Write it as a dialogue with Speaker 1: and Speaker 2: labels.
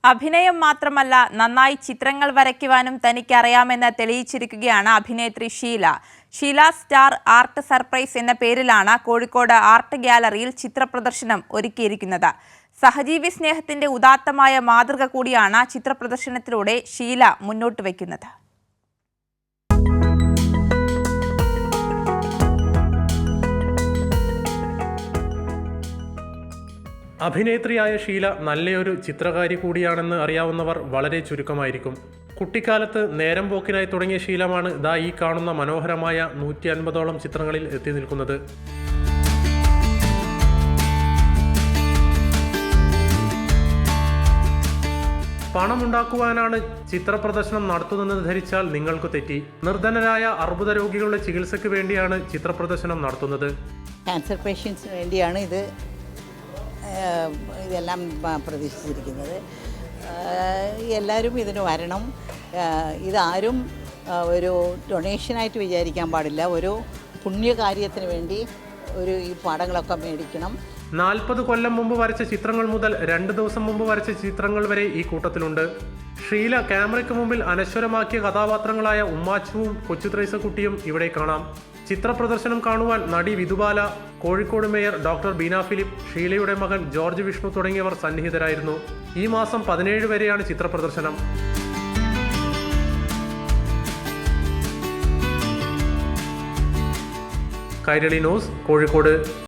Speaker 1: അഭിനയം മാത്രമല്ല നന്നായി ചിത്രങ്ങൾ വരയ്ക്കുവാനും തനിക്കറിയാമെന്ന് തെളിയിച്ചിരിക്കുകയാണ് അഭിനേത്രി Sheela. Sheela star art surprise എന്ന പേരിലാണ് കോഴിക്കോട് ആർട്ട് ഗ്യാലറിയിൽ ചിത്രപ്രദർശനം ഒരുക്കിയിരിക്കുന്നത്. സഹജീവി സ്നേഹത്തിന്റെ ഉദാത്തമായ മാതൃക കൂടിയാണ് ചിത്രപ്രദർശനത്തിലൂടെ ഷീല മുന്നോട്ട് വയ്ക്കുന്നത്.
Speaker 2: അഭിനേത്രിയായ ഷീല നല്ലൊരു ചിത്രകാരി കൂടിയാണെന്ന് അറിയാവുന്നവർ വളരെ ചുരുക്കമായിരിക്കും. കുട്ടിക്കാലത്ത് നേരം പോക്കിനായി തുടങ്ങിയ ശീലമാണ് ഈ കാണുന്ന മനോഹരമായ 150ഓളം ചിത്രങ്ങളിൽ എത്തി നിൽക്കുന്നത്. പണമുണ്ടാക്കുവാനാണ് ചിത്രപ്രദർശനം നടത്തുന്നതെന്ന് ധരിച്ചാൽ നിങ്ങൾക്ക് തെറ്റി. നിർധനരായ അർബുദ രോഗികളുടെ ചികിത്സയ്ക്ക് വേണ്ടിയാണ് ചിത്രപ്രദർശനം നടത്തുന്നത്.
Speaker 3: ക്യാൻസർ പേഷ്യൻസിന് വേണ്ടിയാണ് ഇതെല്ലാം പ്രതീക്ഷിച്ചിരിക്കുന്നത്. എല്ലാവരും ഇതിന് വരണം. ഇതാരും ഒരു ഡൊണേഷനായിട്ട് വിചാരിക്കാൻ പാടില്ല. ഒരു പുണ്യകാര്യത്തിന് വേണ്ടി ഈ പടങ്ങളൊക്കെ മേടിക്കണം.
Speaker 2: 40 കൊല്ലം മുമ്പ് വരച്ച ചിത്രങ്ങൾ മുതൽ 2 ദിവസം മുമ്പ് വരച്ച ചിത്രങ്ങൾ വരെ ഈ കൂട്ടത്തിലുണ്ട്. ഷീല ക്യാമറയ്ക്ക് മുമ്പിൽ അനശ്വരമാക്കിയ കഥാപാത്രങ്ങളായ ഉമ്മാച്ചുവും കൊച്ചു ത്രൈസക്കുട്ടിയും ഇവിടെ കാണാം. ചിത്രപ്രദർശനം കാണുവാൻ നടി വിധുബാല, കോഴിക്കോട് മേയർ ഡോക്ടർ ബീന ഫിലിപ്പ്, ഷീലയുടെ മകൻ ജോർജ് വിഷ്ണു തുടങ്ങിയവർ സന്നിഹിതരായിരുന്നു. ഈ മാസം 17 വരെയാണ് ചിത്രപ്രദർശനം. കൈരളി ന്യൂസ്, കോഴിക്കോട്.